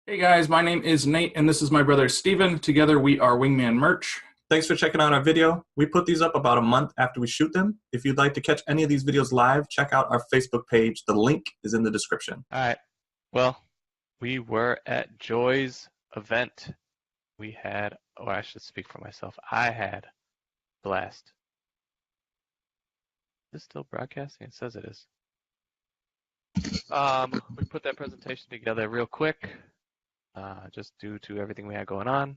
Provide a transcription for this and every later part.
Hey guys, my name is Nate and this is my brother Steven. Together we are Wingman Merch. Thanks for checking out our video. We put these up about a month after we shoot them. If you'd like to catch any of these videos live, check out our Facebook page. The link is in the description. All right. Well, we were at Joy's event. We had, or I should speak for myself. I had blast. Is this still broadcasting? It says it is. We put that presentation together real quick, just due to everything we had going on.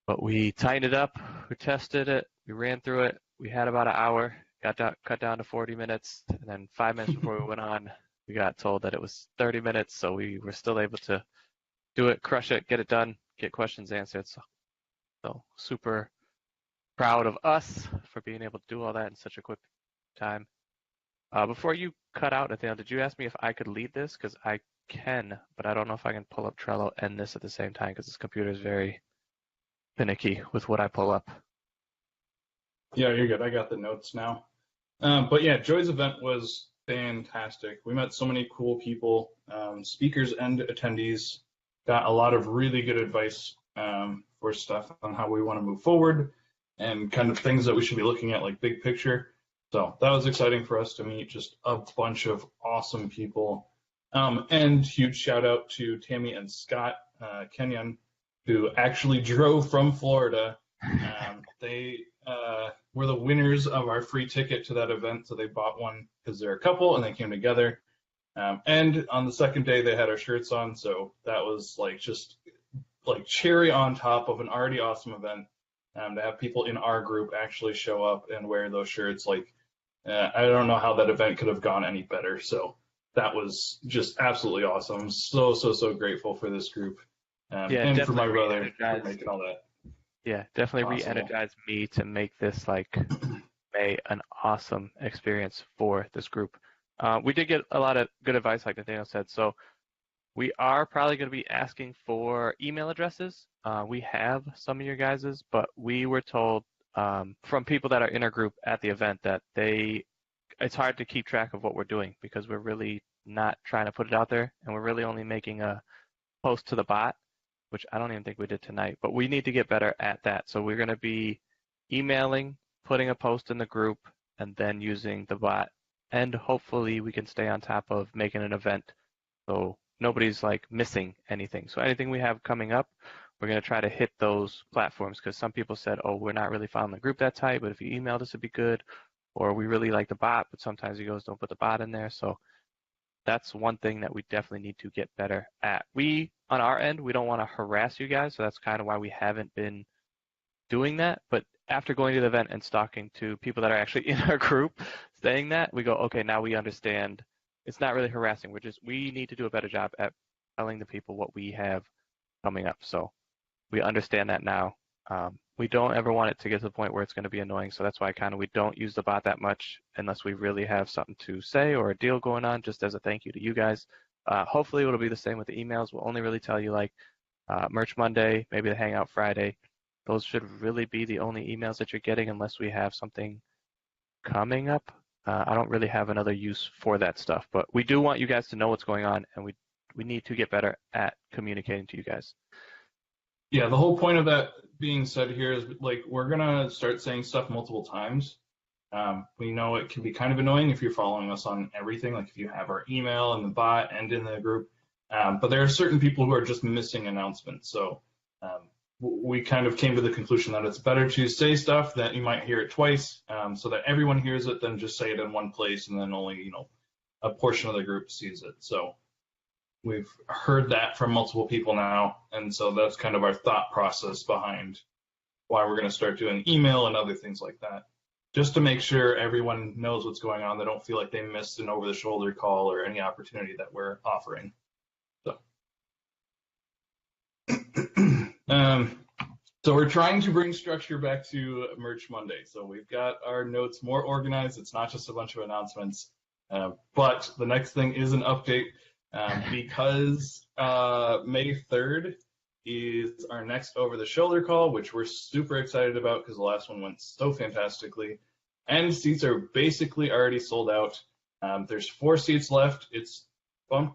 But we tightened it up, we tested it, we ran through it. We had about an hour, cut down to 40 minutes, and then 5 minutes before we went on, we got told that it was 30 minutes, so we were still able to do it, crush it, get it done, get questions answered. So super proud of us for being able to do all that in such a quick time. Before you cut out, Nathaniel, did you ask me if I could lead this? Because I can, but I don't know if I can pull up Trello and this at the same time because this computer is very finicky with what I pull up. Yeah, you're good. I got the notes now. But yeah, Joy's event was fantastic. We met so many cool people, speakers and attendees. Got a lot of really good advice for stuff on how we want to move forward and kind of things that we should be looking at, like big picture. So that was exciting for us to meet just a bunch of awesome people. And huge shout out to Tammy and Scott Kenyon, who actually drove from Florida. They were the winners of our free ticket to that event, so they bought one because they're a couple and they came together. And on the second day, they had our shirts on, so that was like just like cherry on top of an already awesome event. To have people in our group actually show up and wear those shirts, like I don't know how that event could have gone any better. So that was just absolutely awesome. I'm so grateful for this group. And for my brother for making all that. Yeah, definitely possible. re-energized me to make this like an awesome experience for this group. We did get a lot of good advice, like Nathaniel said. So we are probably going to be asking for email addresses. We have some of your guys's, but we were told from people that are in our group at the event that it's hard to keep track of what we're doing because we're really not trying to put it out there, and we're really only making a post to the bot, which I don't even think we did tonight, but we need to get better at that. So we're going to be emailing, putting a post in the group, and then using the bot. And hopefully we can stay on top of making an event so nobody's like missing anything. So anything we have coming up, we're going to try to hit those platforms because some people said, oh, we're not really following the group that tight, but if you emailed us, it'd be good. Or we really like the bot, but sometimes you guys don't put the bot in there. So that's one thing that we definitely need to get better at. On our end, we don't want to harass you guys, so that's kind of why we haven't been doing that. But after going to the event and talking to people that are actually in our group saying that, we go, okay, now we understand. It's not really harassing. We need to do a better job at telling the people what we have coming up. So we understand that now. We don't ever want it to get to the point where it's going to be annoying. So that's why we don't use the bot that much unless we really have something to say or a deal going on, just as a thank you to you guys. Hopefully it'll be the same with the emails. We'll only really tell you like Merch Monday, maybe the Hangout Friday. Those should really be the only emails that you're getting unless we have something coming up. I don't really have another use for that stuff, but we do want you guys to know what's going on, and we need to get better at communicating to you guys. Yeah, the whole point of that being said here is like we're gonna start saying stuff multiple times. We know it can be kind of annoying if you're following us on everything, like if you have our email and the bot and in the group. But there are certain people who are just missing announcements. So we kind of came to the conclusion that it's better to say stuff that you might hear it twice, so that everyone hears it, than just say it in one place and then only a portion of the group sees it. So we've heard that from multiple people now, and so that's kind of our thought process behind why we're going to start doing email and other things like that, just to make sure everyone knows what's going on. They don't feel like they missed an over-the-shoulder call or any opportunity that we're offering. So we're trying to bring structure back to Merch Monday. So we've got our notes more organized. It's not just a bunch of announcements, but the next thing is an update. Because May 3rd is our next over-the-shoulder call, which we're super excited about because the last one went so fantastically. And seats are basically already sold out. There's 4 seats left. It's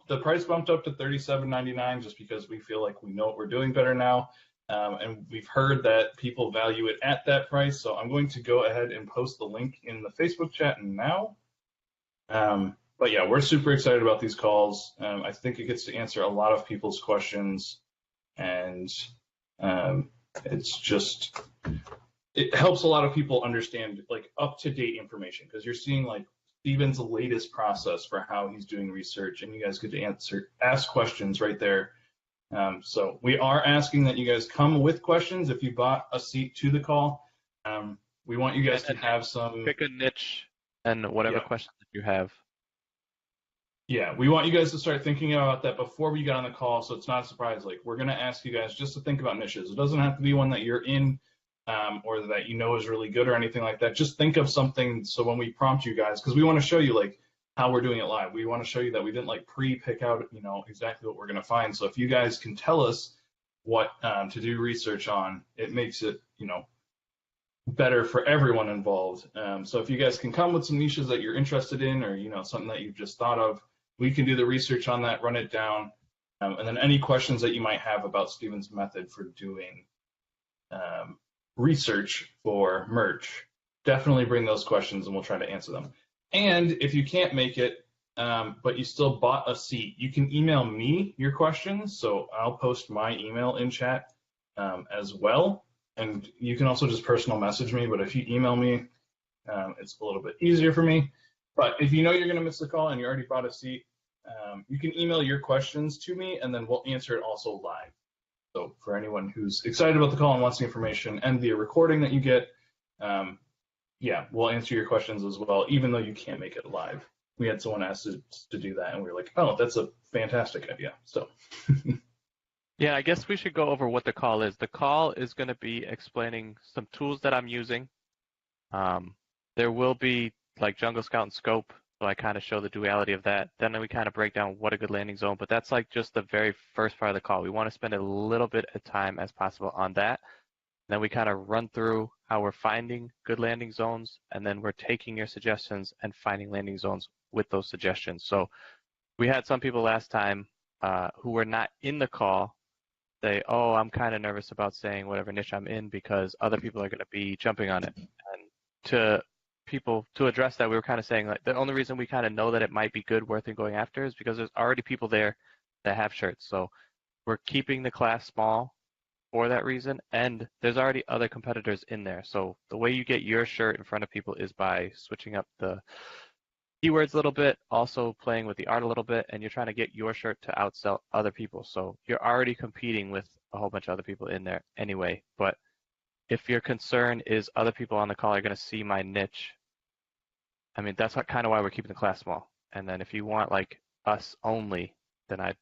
the price bumped up to $37.99 just because we feel like we know what we're doing better now. And we've heard that people value it at that price. So I'm going to go ahead and post the link in the Facebook chat now. But yeah, we're super excited about these calls. I think it gets to answer a lot of people's questions, and it helps a lot of people understand like up-to-date information, because you're seeing like Steven's latest process for how he's doing research, and you guys get to ask questions right there. So we are asking that you guys come with questions if you bought a seat to the call. We want you guys to have some... Pick a niche and whatever questions that you have. Yeah, we want you guys to start thinking about that before we get on the call, so it's not a surprise. Like, we're going to ask you guys just to think about niches. It doesn't have to be one that you're in or that you know is really good or anything like that. Just think of something so when we prompt you guys, because we want to show you like how we're doing it live. We want to show you that we didn't like pre-pick out, you know, exactly what we're going to find. So if you guys can tell us what to do research on, it makes it, you know, better for everyone involved. So if you guys can come with some niches that you're interested in, or, you know, something that you've just thought of, we can do the research on that, run it down, and then any questions that you might have about Steven's method for doing research for merch, definitely bring those questions and we'll try to answer them. And if you can't make it, but you still bought a seat, you can email me your questions. So I'll post my email in chat as well. And you can also just personal message me, but if you email me, it's a little bit easier for me. But if you know you're going to miss the call and you already bought a seat, you can email your questions to me, and then we'll answer it also live. So for anyone who's excited about the call and wants the information and the recording that you get, yeah, we'll answer your questions as well, even though you can't make it live. We had someone ask to do that, and we were like, oh, that's a fantastic idea. So. Yeah, I guess we should go over what the call is. The call is going to be explaining some tools that I'm using. There will be like Jungle Scout and Scope, so I kind of show the duality of that. Then we kind of break down what a good landing zone, but that's like just the very first part of the call. We want to spend a little bit of time as possible on that. Then we kind of run through how we're finding good landing zones, and then we're taking your suggestions and finding landing zones with those suggestions. So we had some people last time who were not in the call say, oh, I'm kind of nervous about saying whatever niche I'm in because other people are going to be jumping on it. And to address that, we were kind of saying like the only reason we kind of know that it might be good, worth it going after, is because there's already people there that have shirts. So we're keeping the class small for that reason, and there's already other competitors in there. So the way you get your shirt in front of people is by switching up the keywords a little bit, also playing with the art a little bit, and you're trying to get your shirt to outsell other people. So you're already competing with a whole bunch of other people in there anyway. But if your concern is other people on the call are going to see my niche, I mean, that's kind of why we're keeping the class small. And then if you want like us only, then I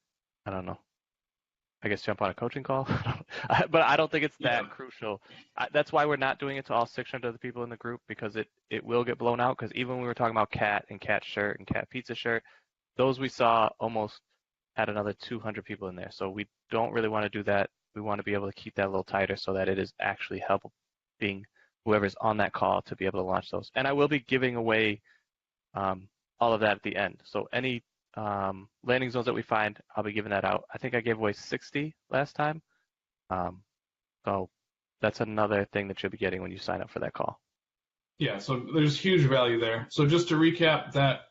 don't know. I guess jump on a coaching call, but I don't think it's that crucial. That's why we're not doing it to all 600 of the people in the group, because it will get blown out. Because even when we were talking about cat and cat shirt and cat pizza shirt, those we saw almost had another 200 people in there. So we don't really want to do that. We want to be able to keep that a little tighter so that it is actually helping whoever's on that call to be able to launch those. And I will be giving away all of that at the end. So any landing zones that we find, I'll be giving that out. I think I gave away 60 last time. So that's another thing that you'll be getting when you sign up for that call. Yeah, so there's huge value there. So just to recap that,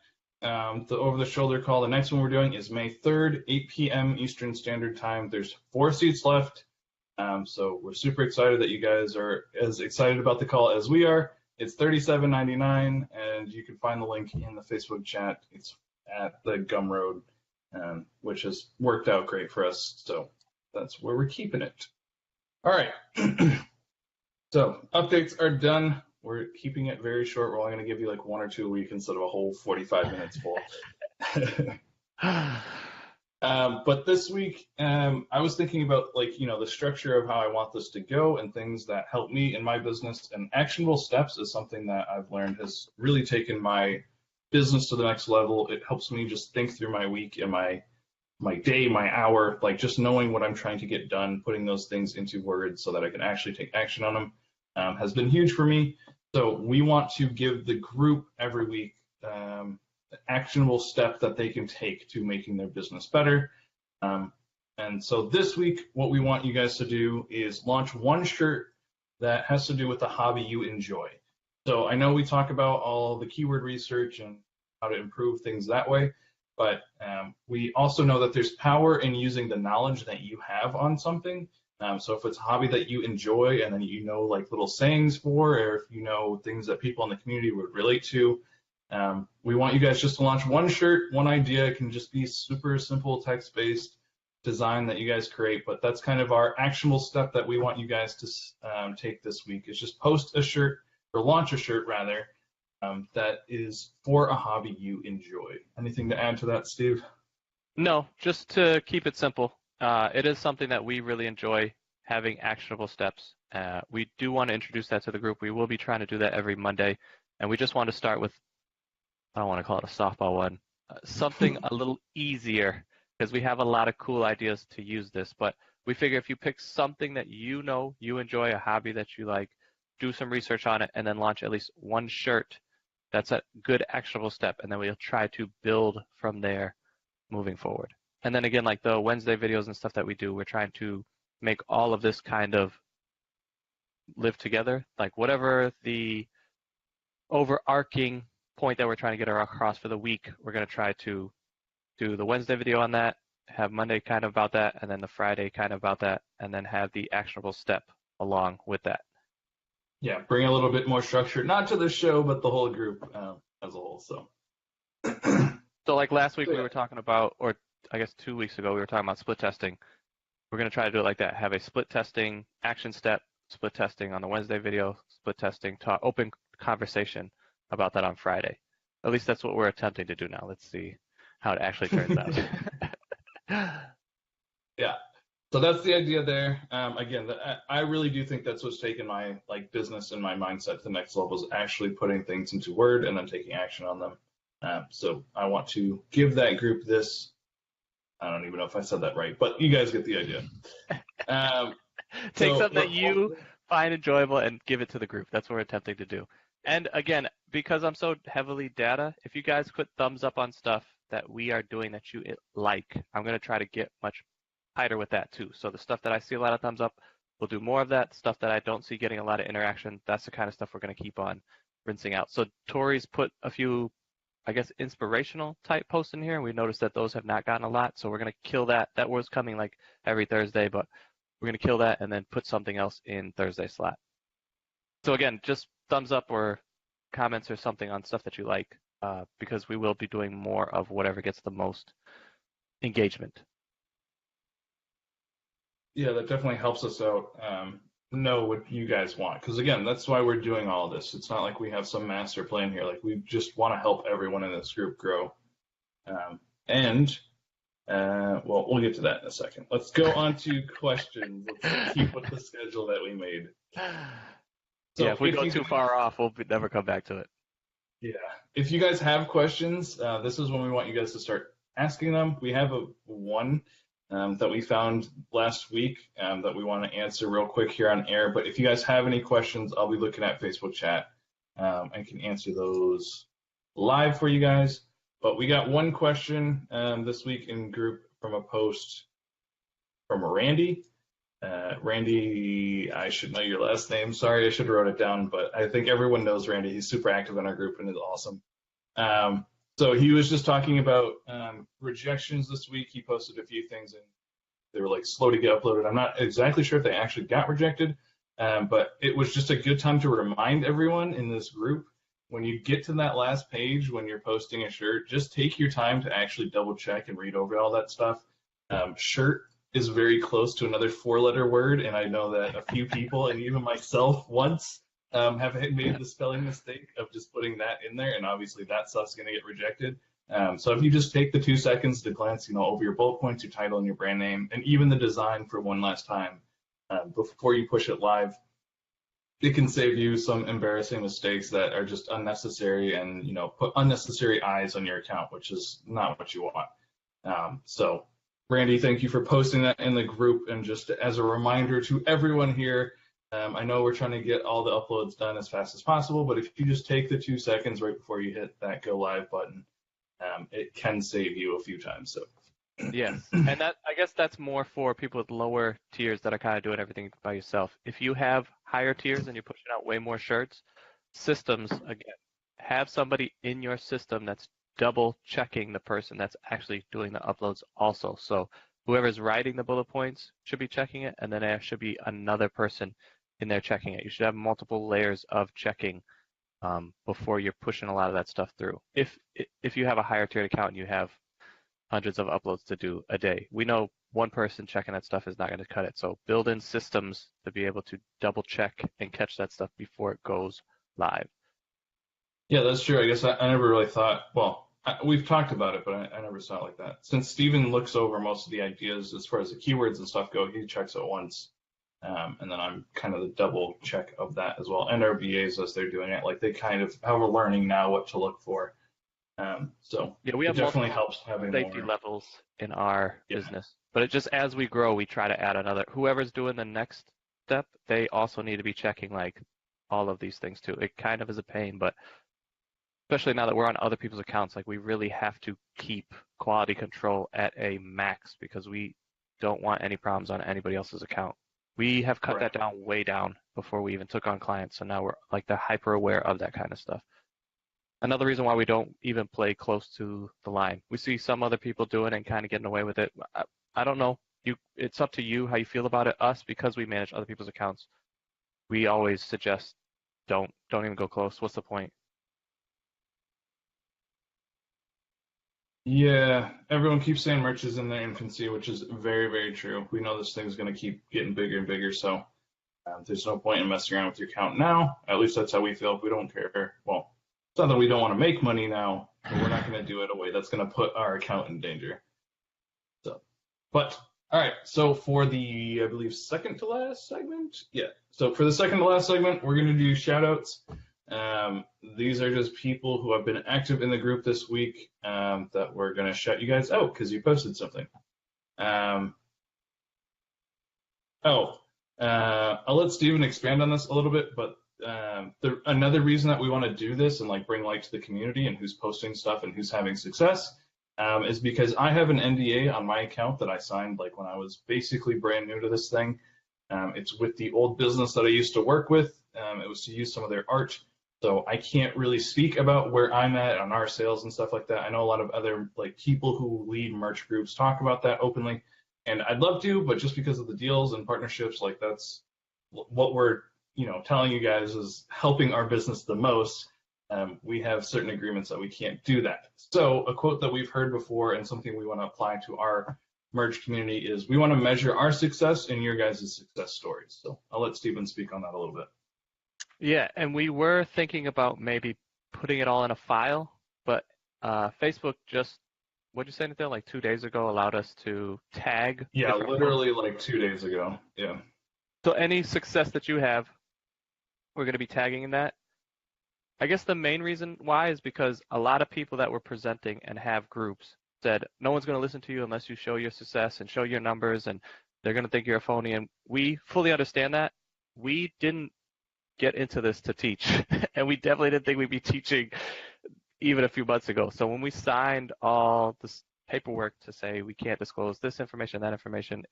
the over-the-shoulder call, the next one we're doing is May 3rd, 8 p.m. Eastern Standard Time. There's 4 seats left. So we're super excited that you guys are as excited about the call as we are. It's $37.99, and you can find the link in the Facebook chat. It's at the Gumroad, which has worked out great for us. So that's where we're keeping it. All right. So updates are done. We're keeping it very short. We're only going to give you like 1 or 2 a week instead of a whole 45 minutes full. But this week, I was thinking about like, you know, the structure of how I want this to go and things that help me in my business. And actionable steps is something that I've learned has really taken my business to the next level. It helps me just think through my week and my day, my hour, like just knowing what I'm trying to get done, putting those things into words so that I can actually take action on them has been huge for me. So we want to give the group every week actionable step that they can take to making their business better. And so this week, what we want you guys to do is launch one shirt that has to do with the hobby you enjoy. So I know we talk about all the keyword research and how to improve things that way, but we also know that there's power in using the knowledge that you have on something. So if it's a hobby that you enjoy and then you know like little sayings for, or if you know things that people in the community would relate to, we want you guys just to launch one shirt, one idea. It can just be super simple text-based design that you guys create, but that's kind of our actionable step that we want you guys to take this week, is just post a shirt, or launch a shirt rather, that is for a hobby you enjoy. Anything to add to that, Steve? No, just to keep it simple. It is something that we really enjoy, having actionable steps. We do want to introduce that to the group. We will be trying to do that every Monday, and we just want to start with, I don't want to call it a softball one, something a little easier, because we have a lot of cool ideas to use this, but we figure if you pick something that you know you enjoy, a hobby that you like, do some research on it, and then launch at least one shirt, that's a good actionable step, and then we'll try to build from there moving forward. And then again, like the Wednesday videos and stuff that we do, we're trying to make all of this kind of live together, like whatever the overarching point that we're trying to get across for the week, we're going to try to do the Wednesday video on that, have Monday kind of about that, and then the Friday kind of about that, and then have the actionable step along with that. Yeah, bring a little bit more structure, not to the show, but the whole group as a whole. So, so like last week we were talking about, or I guess 2 weeks ago we were talking about split testing. We're going to try to do it like that. Have a split testing action step, split testing on the Wednesday video, split testing, open conversation about that on Friday. At least that's what we're attempting to do now. Let's see how it actually turns out. Yeah. So that's the idea there. Again, I really do think that's what's taken my business and my mindset to the next level, is actually putting things into Word and then taking action on them. So I want to give that group this. I don't even know if I said that right, but you guys get the idea. Take something that you find enjoyable and give it to the group. That's what we're attempting to do. And again, because I'm so heavily data, if you guys put thumbs up on stuff that we are doing that you like, I'm going to try to get much tighter with that too. So the stuff that I see a lot of thumbs up, we'll do more of that. Stuff that I don't see getting a lot of interaction, that's the kind of stuff we're going to keep on rinsing out. So Tori's put a few, I guess, inspirational type posts in here, and we noticed that those have not gotten a lot. So we're going to kill that. That was coming like every Thursday, but we're going to kill that and then put something else in Thursday slot. So again, just thumbs up or comments or something on stuff that you like, because we will be doing more of whatever gets the most engagement. Yeah, that definitely helps us out, know what you guys want. Because again, that's why we're doing all this. It's not like we have some master plan here. Like, we just want to help everyone in this group grow. Well, we'll get to that in a second. Let's go on to questions. Let's keep with the schedule that we made. So yeah, if we go too far off, we'll never come back to it. Yeah. If you guys have questions, this is when we want you guys to start asking them. We have one that we found last week that we want to answer real quick here on air. But if you guys have any questions, I'll be looking at Facebook chat. I can answer those live for you guys. But we got one question this week in group from a post from Randy. Randy, I should know your last name. Sorry, I should have wrote it down, but I think everyone knows Randy. He's super active in our group and is awesome. So he was just talking about rejections this week. He posted a few things and they were like slow to get uploaded. I'm not exactly sure if they actually got rejected, but it was just a good time to remind everyone in this group, when you get to that last page, when you're posting a shirt, just take your time to actually double check and read over all that stuff. Shirt is very close to another 4-letter word, and I know that a few people, and even myself once, have made the spelling mistake of just putting that in there, and obviously that stuff's going to get rejected. So if you just take the 2 seconds to glance, over your bullet points, your title, and your brand name, and even the design for one last time before you push it live, it can save you some embarrassing mistakes that are just unnecessary and, put unnecessary eyes on your account, which is not what you want. So Randy, thank you for posting that in the group. And just as a reminder to everyone here, I know we're trying to get all the uploads done as fast as possible, but if you just take the 2 seconds right before you hit that go live button, it can save you a few times. So Yes, and that I guess that's more for people with lower tiers that are kind of doing everything by yourself. If you have higher tiers and you're pushing out way more shirts, systems again, have somebody in your system that's double checking the person that's actually doing the uploads also. So whoever's writing the bullet points should be checking it, and then there should be another person in there checking it. You should have multiple layers of checking before you're pushing a lot of that stuff through. If you have a higher tiered account and you have hundreds of uploads to do a day, we know one person checking that stuff is not going to cut it. So build in systems to be able to double check and catch that stuff before it goes live. yeah, that's true. I guess I never really thought, well, we've talked about it, but I never saw it like that. Since Steven looks over most of the ideas as far as the keywords and stuff go, he checks it once. And then I'm kind of the double check of that as well. And our VAs, as they're doing it, like they kind of have a learning now what to look for. So yeah, we have it definitely helps having safety more levels in our business. But it just, as we grow, we try to add another. Whoever's doing the next step, they also need to be checking like all of these things too. It kind of is a pain, but especially now that we're on other people's accounts, like we really have to keep quality control at a max because we don't want any problems on anybody else's account. We have cut that down way down before we even took on clients. So now we're like they're hyper aware of that kind of stuff. Another reason why we don't even play close to the line. We see some other people doing it and kind of getting away with it. I don't know. It's up to you how you feel about it. Us, because we manage other people's accounts, we always suggest don't even go close. What's the point? Yeah, everyone keeps saying merch is in their infancy, which is very, very true. We know this thing's going to keep getting bigger and bigger, so there's no point in messing around with your account now. At least that's how we feel. We don't care. Well, it's not that we don't want to make money now, but we're not going to do it a way that's going to put our account in danger. So, but all right. So for the, I believe, second to last segment, yeah. So for the second to last segment, we're going to do shout outs. These are just people who have been active in the group this week that we're going to shout you guys out because you posted something. I'll let Steven expand on this a little bit, but another reason that we want to do this and like bring light to the community and who's posting stuff and who's having success is because I have an NDA on my account that I signed like when I was basically brand new to this thing. It's with the old business that I used to work with. It was to use some of their art. So I can't really speak about where I'm at on our sales and stuff like that. I know a lot of other like people who lead merch groups talk about that openly, and I'd love to, but just because of the deals and partnerships, like that's what we're telling you guys is helping our business the most. We have certain agreements that we can't do that. So a quote that we've heard before and something we want to apply to our merge community is we want to measure our success in your guys' success stories. So I'll let Steven speak on that a little bit. Yeah, and we were thinking about maybe putting it all in a file, but Facebook just, what'd you say, Nathaniel, like 2 days ago allowed us to tag. Yeah, literally like 2 days ago. Yeah. So any success that you have, we're going to be tagging in that. I guess the main reason why is because a lot of people that were presenting and have groups said, no one's going to listen to you unless you show your success and show your numbers, and they're going to think you're a phony. And we fully understand that. We didn't get into this to teach, and we definitely didn't think we'd be teaching even a few months ago. So when we signed all this paperwork to say we can't disclose this information, that information,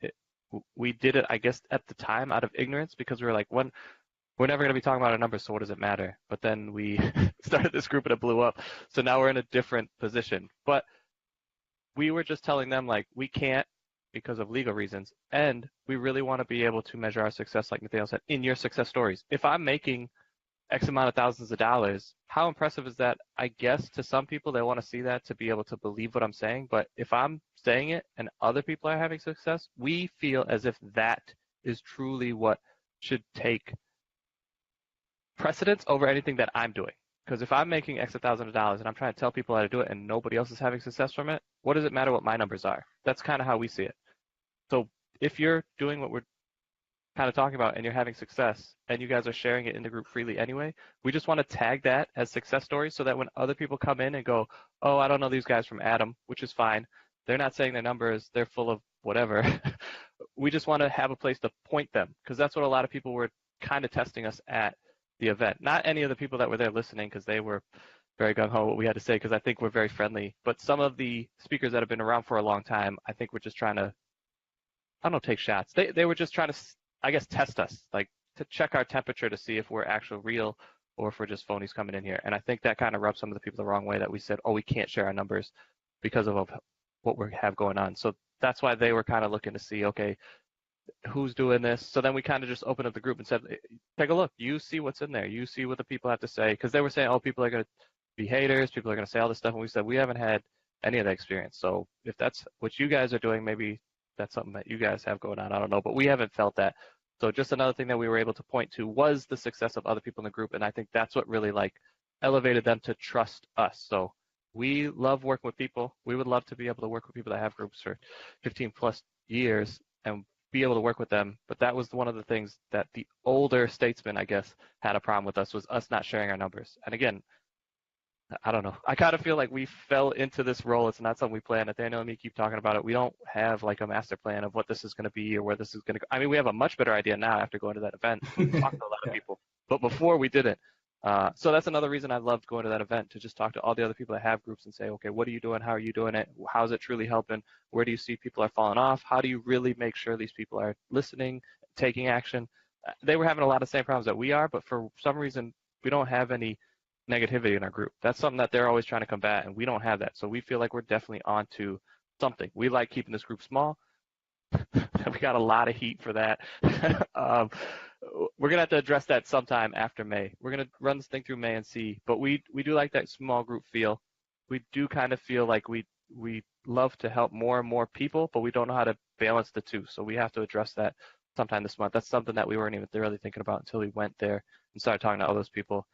we did it, I guess, at the time out of ignorance because we were like, we're never going to be talking about our numbers, so what does it matter? But then we started this group and it blew up. So now we're in a different position. But we were just telling them, like, we can't because of legal reasons. And we really want to be able to measure our success, like Nathaniel said, in your success stories. If I'm making X amount of thousands of dollars, how impressive is that? I guess to some people, they want to see that to be able to believe what I'm saying. But if I'm saying it and other people are having success, we feel as if that is truly what should take precedence over anything that I'm doing. Because if I'm making X thousand of dollars and I'm trying to tell people how to do it and nobody else is having success from it, what does it matter what my numbers are? That's kind of how we see it. So if you're doing what we're kind of talking about and you're having success and you guys are sharing it in the group freely anyway, we just want to tag that as success stories so that when other people come in and go, oh, I don't know these guys from Adam, which is fine. They're not saying their numbers. They're full of whatever. We just want to have a place to point them because that's what a lot of people were kind of testing us at the event. Not any of the people that were there listening because they were very gung-ho what we had to say because I think we're very friendly. But some of the speakers that have been around for a long time, I think we're just trying to, I don't know, take shots. They were just trying to, I guess, test us, like to check our temperature to see if we're actual real or if we're just phonies coming in here. And I think that kind of rubbed some of the people the wrong way that we said, oh, we can't share our numbers because of what we have going on. So that's why they were kind of looking to see, okay, who's doing this? So then we kind of just opened up the group and said, take a look. You see what's in there. You see what the people have to say. Because they were saying, oh, people are going to be haters. People are going to say all this stuff. And we said, we haven't had any of that experience. So if that's what you guys are doing, maybe that's something that you guys have going on. I don't know. But we haven't felt that. So just another thing that we were able to point to was the success of other people in the group. And I think that's what really like elevated them to trust us. So we love working with people. We would love to be able to work with people that have groups for 15 plus years and be able to work with them. But that was one of the things that the older statesmen, I guess, had a problem with us, was us not sharing our numbers. And again, I don't know. I kind of feel like we fell into this role. It's not something we planned. Nathaniel and me keep talking about it. We don't have like a master plan of what this is going to be or where this is going to go. I mean, we have a much better idea now after going to that event. We talked to a lot of people, but before we didn't. So that's another reason I loved going to that event, to just talk to all the other people that have groups and say, okay, what are you doing? How are you doing it? How's it truly helping? Where do you see people are falling off? How do you really make sure these people are listening, taking action? They were having a lot of the same problems that we are, but for some reason, we don't have any negativity in our group. That's something that they're always trying to combat, and we don't have that. So we feel like we're definitely onto something. We like keeping this group small. We got a lot of heat for that. We're gonna have to address that sometime after May. We're gonna run this thing through May and see. But we do like that small group feel. We do kind of feel like we love to help more and more people, but we don't know how to balance the two. So we have to address that sometime this month. That's something that we weren't even really thinking about until we went there and started talking to all those people.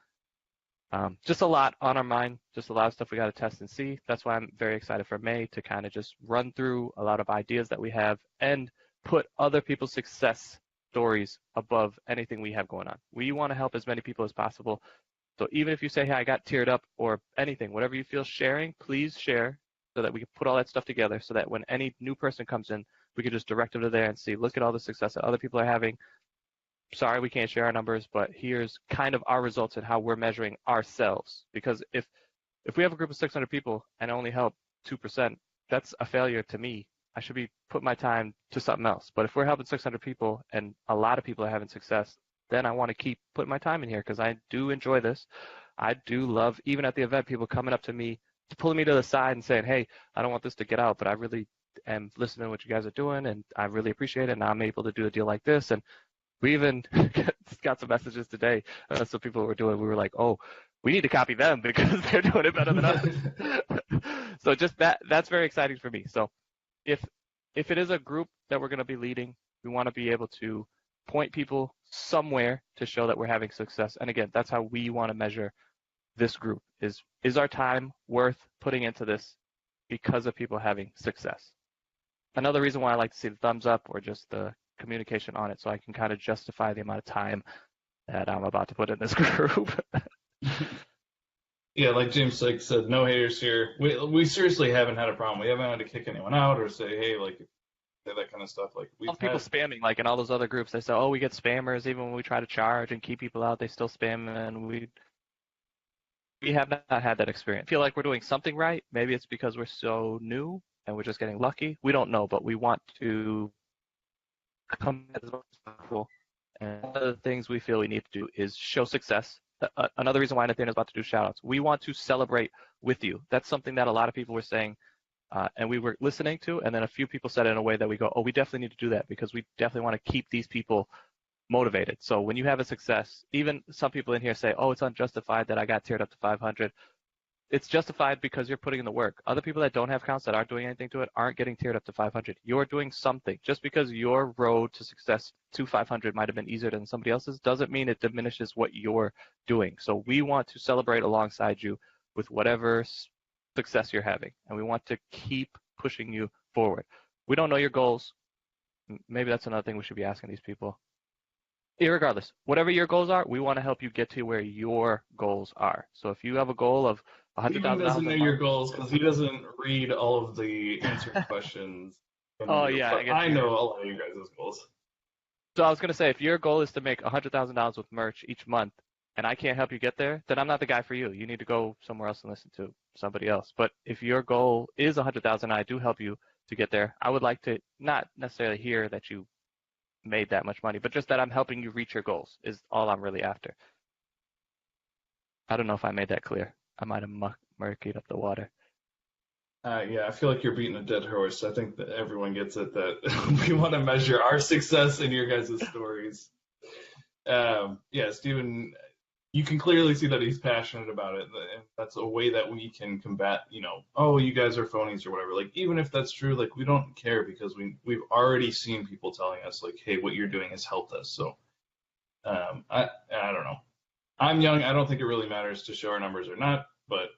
Just a lot on our mind, just a lot of stuff we got to test and see. That's why I'm very excited for May to kind of just run through a lot of ideas that we have and put other people's success stories above anything we have going on. We want to help as many people as possible. So even if you say, hey, I got teared up or anything, whatever you feel sharing, please share so that we can put all that stuff together so that when any new person comes in, we can just direct them to there and see, look at all the success that other people are having. Sorry, we can't share our numbers, but here's kind of our results and how we're measuring ourselves. Because if we have a group of 600 people and only help 2%, that's a failure to me. I should be putting my time to something else. But if we're helping 600 people and a lot of people are having success, then I want to keep putting my time in here because I do enjoy this. I do love, even at the event, people coming up to me, pulling me to the side and saying, hey, I don't want this to get out, but I really am listening to what you guys are doing and I really appreciate it. And I'm able to do a deal like this. And we even got some messages today. Some people were doing, we were like, oh, we need to copy them because they're doing it better than us. So just that's very exciting for me. So if it is a group that we're going to be leading, we want to be able to point people somewhere to show that we're having success. And again, that's how we want to measure this group is our time worth putting into this because of people having success. Another reason why I like to see the thumbs up or just the communication on it so I can kind of justify the amount of time that I'm about to put in this group. Yeah, like James Sykes said, no haters here. We seriously haven't had a problem. We haven't had to kick anyone out or say, hey, like, say that kind of stuff. Like All people spamming, like in all those other groups, they say, oh, we get spammers even when we try to charge and keep people out, they still spam, and we have not had that experience. I feel like we're doing something right. Maybe it's because we're so new and we're just getting lucky. We don't know, but we want to come as much as possible. And one of the things we feel we need to do is show success. Another reason why Nathaniel is about to do shout outs. We want to celebrate with you. That's something that a lot of people were saying and we were listening to, and then a few people said it in a way that we go, oh, we definitely need to do that because we definitely want to keep these people motivated. So when you have a success, even some people in here say, oh, it's unjustified that I got tiered up to 500. It's justified because you're putting in the work. Other people that don't have accounts that aren't doing anything to it aren't getting tiered up to 500. You're doing something. Just because your road to success to 500 might have been easier than somebody else's doesn't mean it diminishes what you're doing. So we want to celebrate alongside you with whatever success you're having, and we want to keep pushing you forward. We don't know your goals. Maybe that's another thing we should be asking these people. Irregardless, whatever your goals are, we want to help you get to where your goals are. So if you have a goal of $100,000, he doesn't know your goals because he doesn't read all of the answered questions. Oh yeah, I know a lot of you guys' goals. So I was gonna say, if your goal is to make $100,000 with merch each month, and I can't help you get there, then I'm not the guy for you. You need to go somewhere else and listen to somebody else. But if your goal is 100,000 and I do help you to get there, I would like to not necessarily hear that you made that much money, but just that I'm helping you reach your goals is all I'm really after. I don't know if I made that clear. I might have murkied up the water. Yeah, I feel like you're beating a dead horse. I think that everyone gets it that we want to measure our success in your guys' stories. Yeah, Steven, you can clearly see that he's passionate about it, and that's a way that we can combat, oh, you guys are phonies or whatever. Like, even if that's true, like, we don't care because we've already seen people telling us, like, hey, what you're doing has helped us. So, I don't know. I'm young. I don't think it really matters to show our numbers or not, but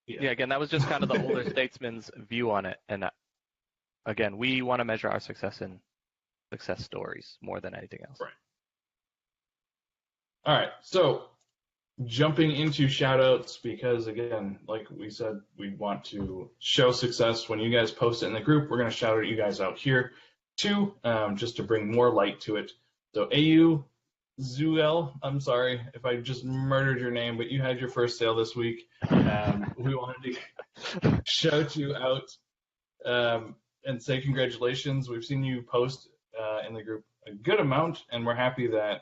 yeah, again, that was just kind of the older statesman's view on it. And again, we want to measure our success in success stories more than anything else. Right. All right. So jumping into shout outs, because again, like we said, we want to show success. When you guys post it in the group, we're going to shout you guys out here too, just to bring more light to it. So AU Zuel, I'm sorry if I just murdered your name, but you had your first sale this week. We wanted to shout you out and say congratulations. We've seen you post in the group a good amount, and we're happy that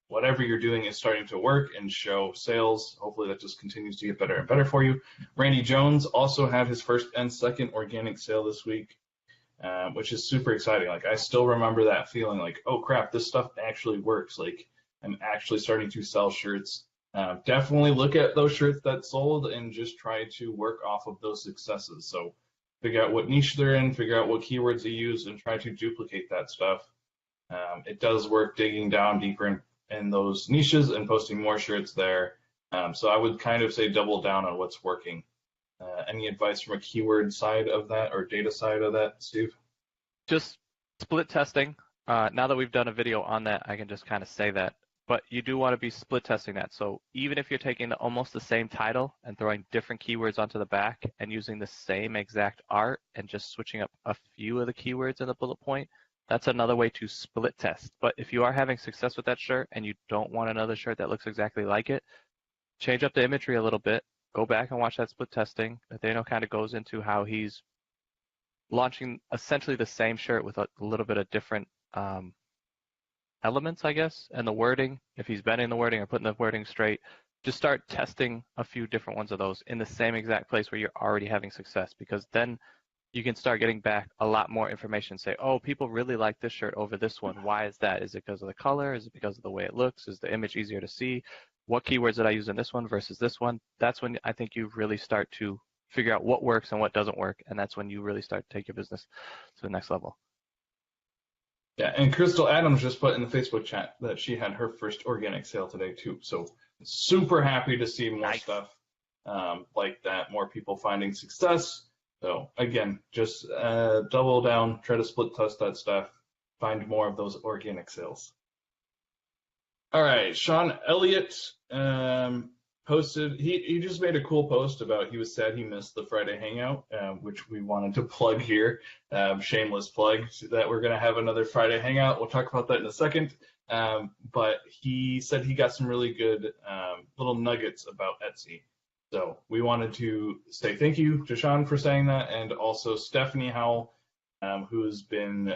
whatever you're doing is starting to work and show sales. Hopefully that just continues to get better and better for you. Randy Jones also had his first and second organic sale this week, which is super exciting. Like, I still remember that feeling like, oh crap, this stuff actually works. Like, I'm actually starting to sell shirts. Definitely look at those shirts that sold and just try to work off of those successes. So figure out what niche they're in, figure out what keywords they use, and try to duplicate that stuff. It does work digging down deeper in those niches and posting more shirts there. So I would kind of say double down on what's working. Any advice from a keyword side of that or data side of that, Steve? Just split testing. Now that we've done a video on that, I can just kind of say that. But you do want to be split testing that. So even if you're taking almost the same title and throwing different keywords onto the back and using the same exact art and just switching up a few of the keywords in the bullet point, that's another way to split test. But if you are having success with that shirt and you don't want another shirt that looks exactly like it, change up the imagery a little bit. Go back and watch that split testing. Nathaniel kind of goes into how he's launching essentially the same shirt with a little bit of different elements, I guess, and the wording. If he's bending the wording or putting the wording straight, just start testing a few different ones of those in the same exact place where you're already having success, because then you can start getting back a lot more information. Say, oh, people really like this shirt over this one. Why is that? Is it because of the color? Is it because of the way it looks? Is the image easier to see? What keywords did I use in this one versus this one? That's when I think you really start to figure out what works and what doesn't work, and that's when you really start to take your business to the next level. Yeah, and Crystal Adams just put in the Facebook chat that she had her first organic sale today too. So super happy to see more stuff like that, more people finding success. So again, just double down, try to split test that stuff, find more of those organic sales. All right, Sean Elliott posted, he just made a cool post about he was sad he missed the Friday Hangout, which we wanted to plug here. Shameless plug that we're going to have another Friday Hangout. We'll talk about that in a second. But he said he got some really good little nuggets about Etsy. So we wanted to say thank you to Sean for saying that, and also Stephanie Howell, who's been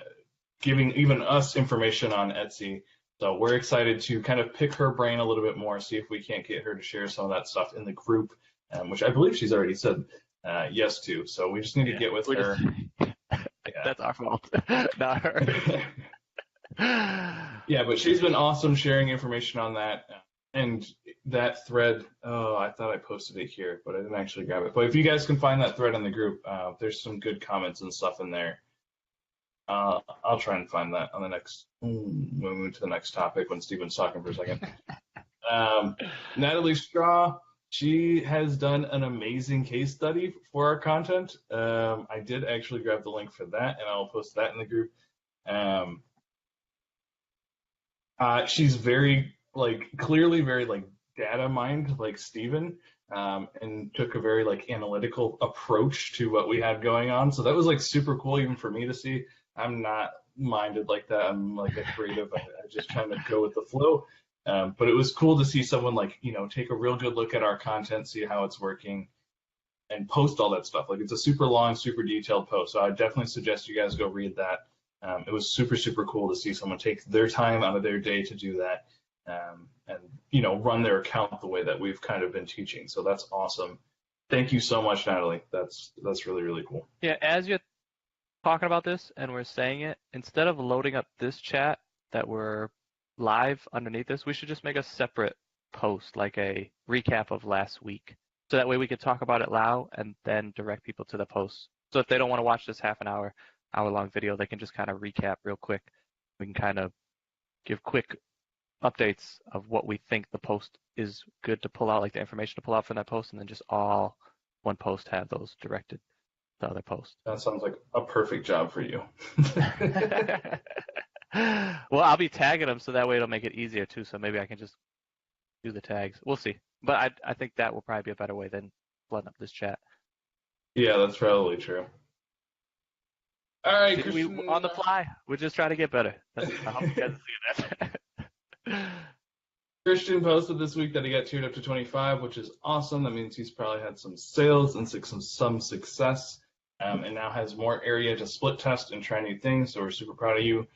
giving even us information on Etsy. So we're excited to kind of pick her brain a little bit more, see if we can't get her to share some of that stuff in the group, which I believe she's already said yes to. So we just need to get with her. That's our fault, not her. Yeah, but she's been awesome sharing information on that. And that thread, oh, I thought I posted it here, but I didn't actually grab it. But if you guys can find that thread in the group, there's some good comments and stuff in there. I'll try and find that on the next, when we move to the next topic when Steven's talking for a second. Natalie Straw, she has done an amazing case study for our content. I did actually grab the link for that, and I'll post that in the group. She's very, clearly very, data mined, like Steven, and took a very, analytical approach to what we had going on. So that was, super cool even for me to see. I'm not minded like that. I'm, a creative. I just kind of go with the flow. But it was cool to see someone like, take a real good look at our content, see how it's working, and post all that stuff. Like it's a super long, super detailed post. So I definitely suggest you guys go read that. It was super, super cool to see someone take their time out of their day to do that, and run their account the way that we've kind of been teaching. So that's awesome. Thank you so much, Natalie. That's really, really cool. Yeah, as you're talking about this and we're saying it, instead of loading up this chat that we're live underneath this, we should just make a separate post, like a recap of last week. So that way we could talk about it loud and then direct people to the post. So if they don't want to watch this half an hour-long video, they can just kind of recap real quick. We can kind of give quick updates of what we think the post is good to pull out, like the information to pull out from that post, and then just all one post have those directed to other posts. That sounds like a perfect job for you. Well, I'll be tagging them so that way it'll make it easier too. So maybe I can just do the tags. We'll see. But I think that will probably be a better way than flooding up this chat. Yeah, that's probably true. All right, See, Christian, on the fly. We're just trying to get better. I hope you guys see that. Christian posted this week that he got tiered up to 25, which is awesome. That means he's probably had some sales and some success, and now has more area to split test and try new things. So we're super proud of you.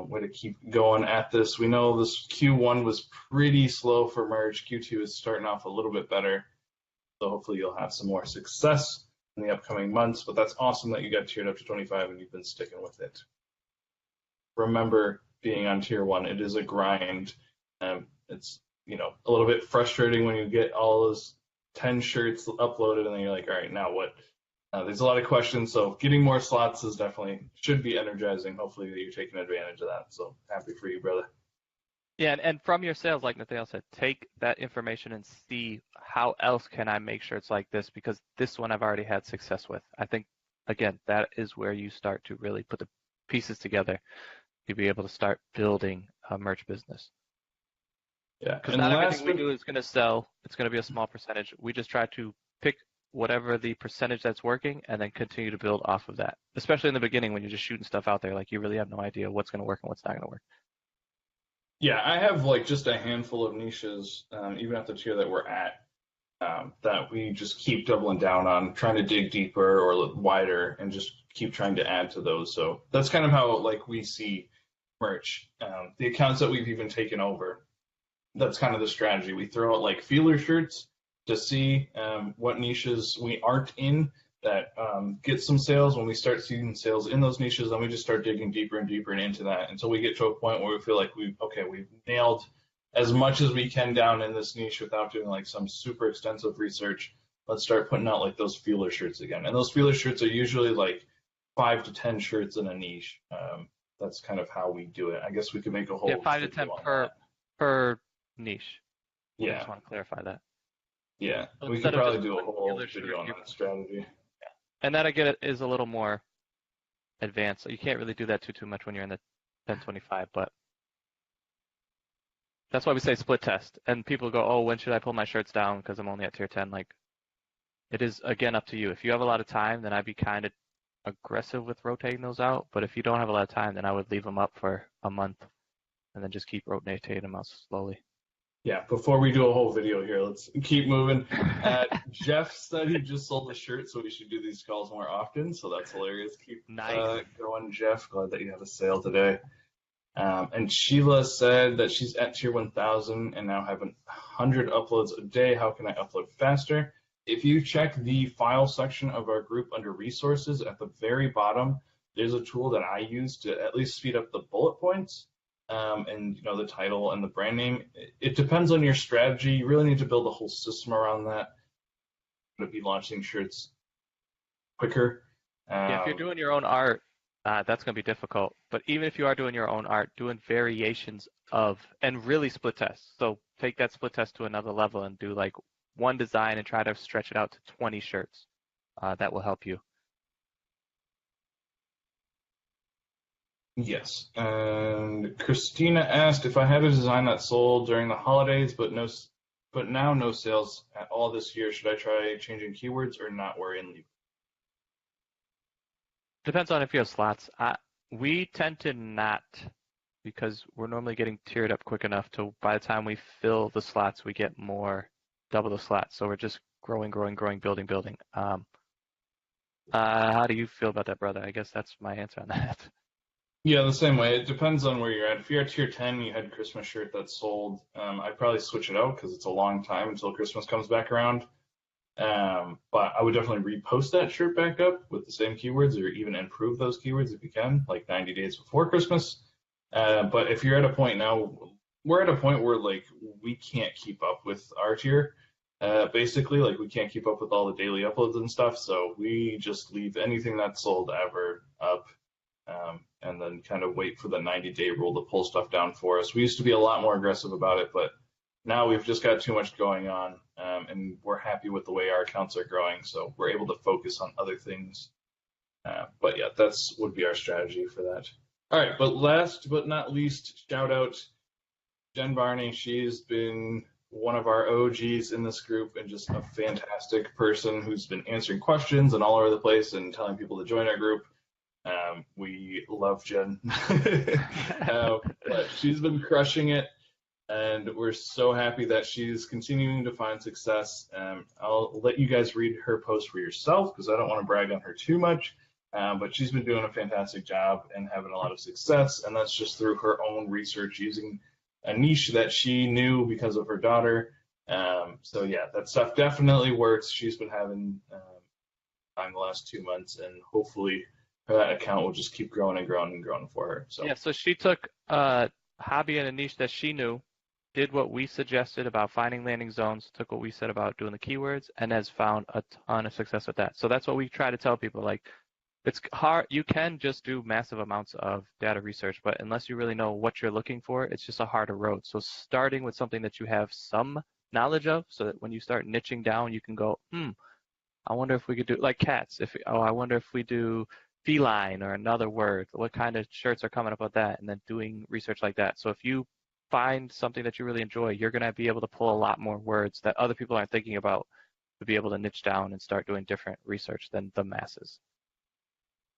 Way to keep going at this. We know this Q1 was pretty slow for merge. Q2 is starting off a little bit better. So hopefully you'll have some more success in the upcoming months. But that's awesome that you got tiered up to 25 and you've been sticking with it. Remember, being on tier 1, it is a grind. It's a little bit frustrating when you get all those 10 shirts uploaded and then you're like, all right, now what? There's a lot of questions, so getting more slots is definitely should be energizing. Hopefully that you're taking advantage of that. So happy for you, brother. Yeah, and from your sales, like Nathaniel said, take that information and see how else can I make sure it's like this, because this one I've already had success with. I think, again, that is where you start to really put the pieces together to be able to start building a merch business. Yeah, because not everything we do is going to sell. It's going to be a small percentage. We just try to pick whatever the percentage that's working and then continue to build off of that, especially in the beginning when you're just shooting stuff out there. Like you really have no idea what's going to work and what's not going to work. Yeah, I have like just a handful of niches, even at the tier that we're at, that we just keep doubling down on, trying to dig deeper or wider and just keep trying to add to those. So that's kind of how like we see merch. The accounts that we've even taken over, that's kind of the strategy. We throw out like feeler shirts to see what niches we aren't in that get some sales. When we start seeing sales in those niches, then we just start digging deeper and deeper into that until we get to a point where we feel like we've nailed as much as we can down in this niche without doing like some super extensive research. Let's start putting out like those feeler shirts again. And those feeler shirts are usually like 5 to 10 shirts in a niche. That's kind of how we do it. I guess we could make a whole 5 to 10 per niche. Yeah. I just want to clarify that. Yeah, So we could probably do a whole video on that strategy. Yeah. And that, again, is a little more advanced. So you can't really do that too much when you're in the 1025, but that's why we say split test. And people go, oh, when should I pull my shirts down because I'm only at tier 10? Like, it is, again, up to you. If you have a lot of time, then I'd be kind of aggressive with rotating those out. But if you don't have a lot of time, then I would leave them up for a month and then just keep rotating them out slowly. Yeah, before we do a whole video here, let's keep moving. Jeff said he just sold a shirt, so we should do these calls more often. So that's hilarious. Keep going, Jeff. Glad that you have a sale today. And Sheila said that she's at tier 1000 and now having 100 uploads a day. How can I upload faster? If you check the file section of our group under resources at the very bottom, there's a tool that I use to at least speed up the bullet points. And the title and the brand name. It depends on your strategy. You really need to build a whole system around that to be launching shirts quicker. Yeah, if you're doing your own art, that's going to be difficult. But even if you are doing your own art, doing variations of and really split tests. So take that split test to another level and do like one design and try to stretch it out to 20 shirts. That will help you. Yes, and Christina asked if I had a design that sold during the holidays, but now no sales at all this year. Should I try changing keywords or not worry and leave? Depends on if you have slots. We tend to not because we're normally getting tiered up quick enough to by the time we fill the slots, we get more, double the slots. So we're just growing, building. How do you feel about that, brother? I guess that's my answer on that. Yeah, the same way. It depends on where you're at. If you're at tier 10, you had Christmas shirt that's sold. I'd probably switch it out because it's a long time until Christmas comes back around. But I would definitely repost that shirt back up with the same keywords or even improve those keywords if you can, like 90 days before Christmas. But if you're at a point now, we're at a point where like we can't keep up with our tier. Basically, like we can't keep up with all the daily uploads and stuff, so we just leave anything that's sold ever up, and then kind of wait for the 90-day rule to pull stuff down for us. We used to be a lot more aggressive about it, but now we've just got too much going on, and we're happy with the way our accounts are growing, so we're able to focus on other things. But yeah, that's would be our strategy for that. All right, but last but not least, shout out Jen Barney. She's been one of our OGs in this group and just a fantastic person who's been answering questions and all over the place and telling people to join our group. We love Jen. But she's been crushing it, and we're so happy that she's continuing to find success. I'll let you guys read her post for yourself because I don't want to brag on her too much. But she's been doing a fantastic job and having a lot of success, and that's just through her own research using a niche that she knew because of her daughter. So yeah, that stuff definitely works. She's been having time the last 2 months, and hopefully that account will just keep growing and growing and growing for her. So Yeah, so she took a hobby and a niche that she knew, did what we suggested about finding landing zones, took what we said about doing the keywords, and has found a ton of success with that. So that's what we try to tell people. Like, it's hard. You can just do massive amounts of data research, but unless you really know what you're looking for, it's just a harder road. So starting with something that you have some knowledge of, so that when you start niching down, you can go, I wonder if we could do like cats. I wonder if we do feline or another word. What kind of shirts are coming up with that? And then doing research like that. So if you find something that you really enjoy, you're going to be able to pull a lot more words that other people aren't thinking about to be able to niche down and start doing different research than the masses.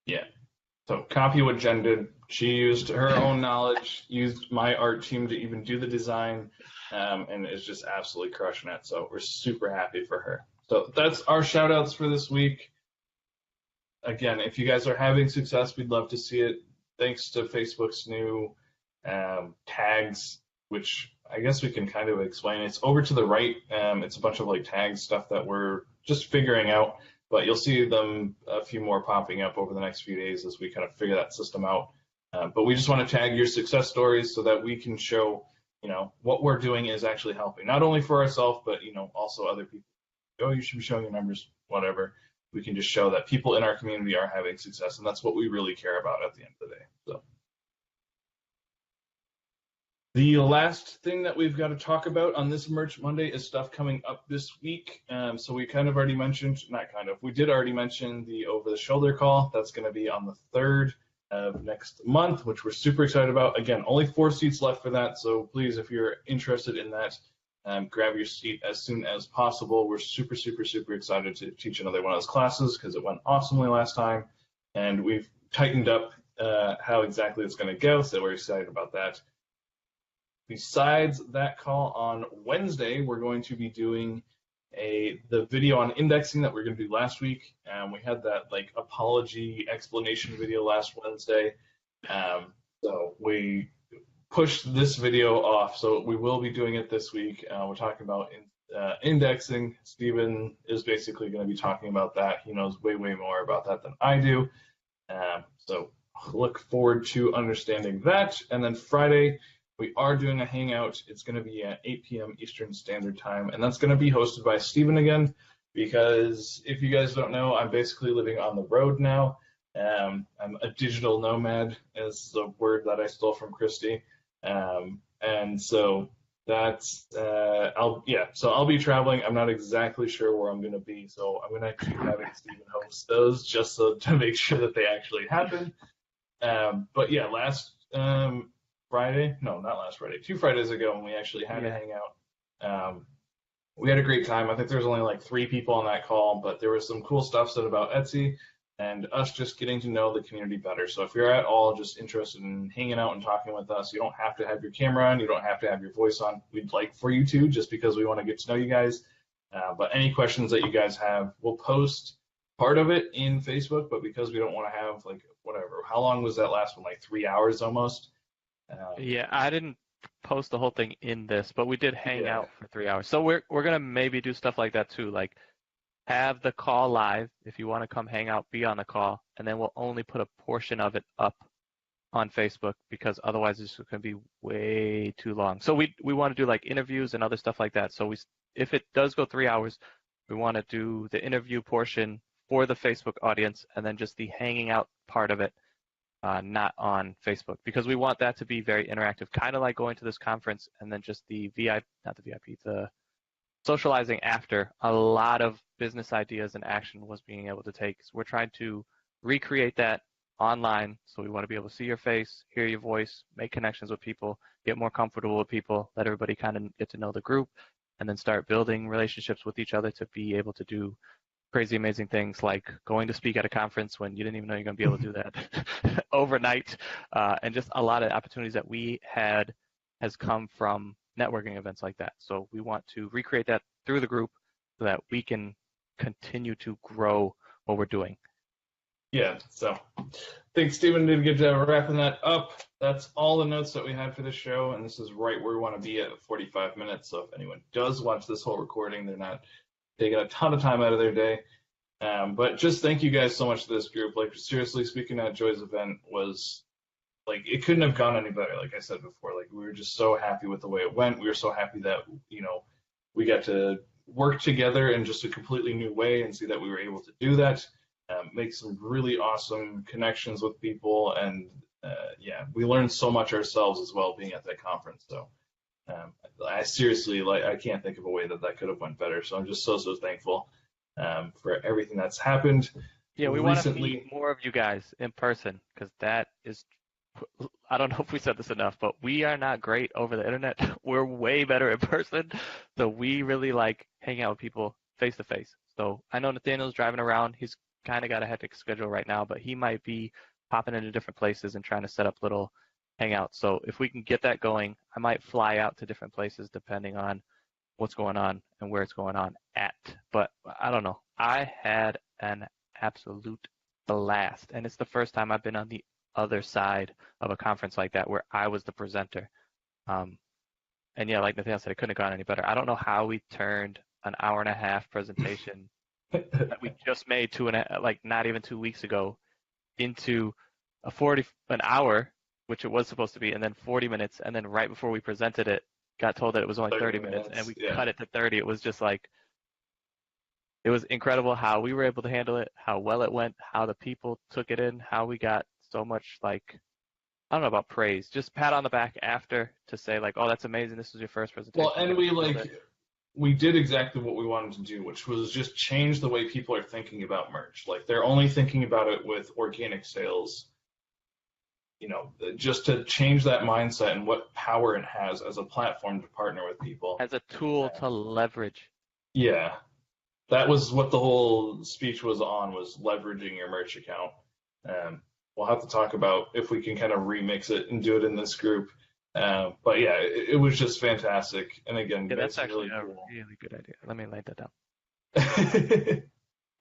yeah. So copy what Jen did. She used her own knowledge, used my art team to even do the design, and is just absolutely crushing it. So we're super happy for her. So that's our shout outs for this week. Again, if you guys are having success, we'd love to see it. Thanks to Facebook's new tags, which I guess we can kind of explain. It's over to the right. It's a bunch of like tag stuff that we're just figuring out, but you'll see them a few more popping up over the next few days as we kind of figure that system out. But we just want to tag your success stories so that we can show, what we're doing is actually helping, not only for ourselves, but, also other people. Oh, you should be showing your numbers, whatever. We can just show that people in our community are having success, and that's what we really care about at the end of the day. So the last thing that we've got to talk about on this Merch Monday is stuff coming up this week. So we kind of already mentioned, we did already mention the over-the-shoulder call. That's going to be on the 3rd of next month, which we're super excited about. Again, only 4 seats left for that, so please, if you're interested in that, grab your seat as soon as possible. We're super, super, super excited to teach another one of those classes because it went awesomely last time, and we've tightened up how exactly it's going to go, so we're excited about that. Besides that call on Wednesday, we're going to be doing the video on indexing that we're going to do last week. We had that apology explanation video last Wednesday, so we pushed this video off, so we will be doing it this week. We're talking about indexing. Steven is basically going to be talking about that. He knows way, way more about that than I do. So look forward to understanding that. And then Friday, we are doing a hangout. It's going to be at 8 p.m. Eastern Standard Time, and that's going to be hosted by Steven again, because if you guys don't know, I'm basically living on the road now. I'm a digital nomad, is the word that I stole from Christy. And so that's I'll be traveling. I'm not exactly sure where I'm going to be, so I'm going to keep having Steven host those just to make sure that they actually happen. But yeah, not last Friday, 2 Fridays ago when we actually had a hangout. We had a great time. I think there was only 3 people on that call, but there was some cool stuff said about Etsy. and us just getting to know the community better. So if you're at all just interested in hanging out and talking with us, you don't have to have your camera on, you don't have to have your voice on. We'd like for you to, just because we want to get to know you guys. But any questions that you guys have, we'll post part of it in Facebook, but because we don't want to have like whatever, how long was that last one? Like 3 hours almost? Yeah, I didn't post the whole thing in this, but we did hang Yeah. out for 3 hours. So we're gonna maybe do stuff like that too, like have the call live if you want to come hang out, be on the call, and then we'll only put a portion of it up on Facebook because otherwise it's going to be way too long. So we want to do like interviews and other stuff like that. So if it does go 3 hours, we want to do the interview portion for the Facebook audience and then just the hanging out part of it not on Facebook because we want that to be very interactive, kind of like going to this conference and then just the the socializing after. A lot of business ideas and action was being able to take. So we're trying to recreate that online. So we want to be able to see your face, hear your voice, make connections with people, get more comfortable with people, let everybody kind of get to know the group, and then start building relationships with each other to be able to do crazy, amazing things like going to speak at a conference when you didn't even know you're going to be able to do that overnight. And just a lot of opportunities that we had has come from networking events like that. So we want to recreate that through the group so that we can continue to grow what we're doing. Yeah, so I think Stephen did a good job of wrapping that up. That's all the notes that we had for this show, and this is right where we want to be at 45 minutes. So if anyone does watch this whole recording, they're not taking a ton of time out of their day. But just thank you guys so much to this group. Like, seriously, speaking at Joy's event was, like, it couldn't have gone any better, like I said before. Like, we were just so happy with the way it went. We were so happy that, we got to work together in just a completely new way and see that we were able to do that. Make some really awesome connections with people, and we learned so much ourselves as well being at that conference. So I seriously, I can't think of a way that could have went better. So I'm just so thankful for everything that's happened. Yeah, we want to meet more of you guys in person because that is, I don't know if we said this enough, but we are not great over the internet. We're way better in person. So we really like hanging out with people face to face. So I know Nathaniel's driving around. He's kind of got a hectic schedule right now, but he might be popping into different places and trying to set up little hangouts. So if we can get that going, I might fly out to different places depending on what's going on and where it's going on at. But I don't know. I had an absolute blast. And it's the first time I've been on the other side of a conference like that where I was the presenter. And yeah, like Nathaniel said, it couldn't have gone any better. I don't know how we turned an hour-and-a-half presentation that we just made not even 2 weeks ago into an hour, which it was supposed to be, and then 40 minutes, and then right before we presented it, got told that it was only 30 minutes, and we cut it to 30. It was just like, it was incredible how we were able to handle it, how well it went, how the people took it in, how we got so much, I don't know about praise, just pat on the back after to say like, oh, that's amazing, this was your first presentation. Well, and we did exactly what we wanted to do, which was just change the way people are thinking about merch. Like, they're only thinking about it with organic sales, just to change that mindset and what power it has as a platform to partner with people. As a tool to leverage. Yeah. That was what the whole speech was on, was leveraging your merch account. We'll have to talk about if we can kind of remix it and do it in this group. But yeah, it was just fantastic. And again, that's actually really a cool. really good idea. Let me write that down.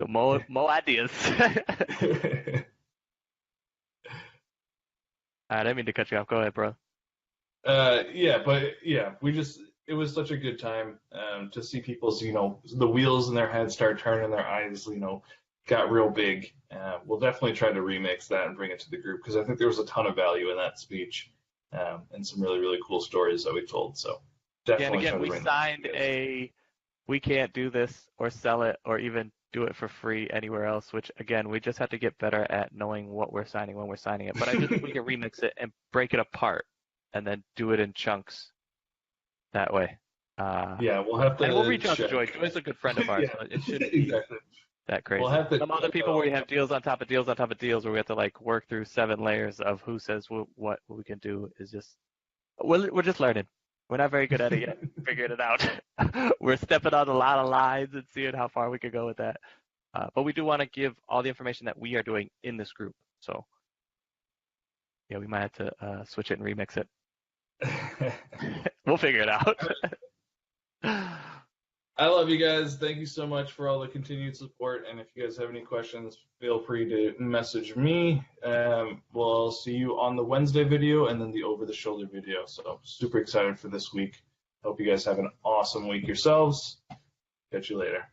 So more ideas. I didn't mean to cut you off. Go ahead, bro. It was such a good time to see people's, the wheels in their heads start turning, their eyes, got real big. We'll definitely try to remix that and bring it to the group because I think there was a ton of value in that speech and some really, really cool stories that we told. So definitely. Yeah, and again, we signed we can't do this or sell it or even do it for free anywhere else, which again, we just have to get better at knowing what we're signing when we're signing it. But I just think we can remix it and break it apart and then do it in chunks that way. We'll have to. And we'll reach out to Joy. Joy's a good friend of ours, so it shouldn't be that crazy. Some other people where we have deals on top of deals on top of deals where we have to work through 7 layers of who says what we can do is just, we're just learning. We're not very good at it yet. Figuring it out. We're stepping on a lot of lines and seeing how far we can go with that. But we do want to give all the information that we are doing in this group. So yeah, we might have to switch it and remix it. We'll figure it out. I love you guys. Thank you so much for all the continued support. And if you guys have any questions, feel free to message me. We'll see you on the Wednesday video and then the over the shoulder video. So super excited for this week. Hope you guys have an awesome week yourselves. Catch you later.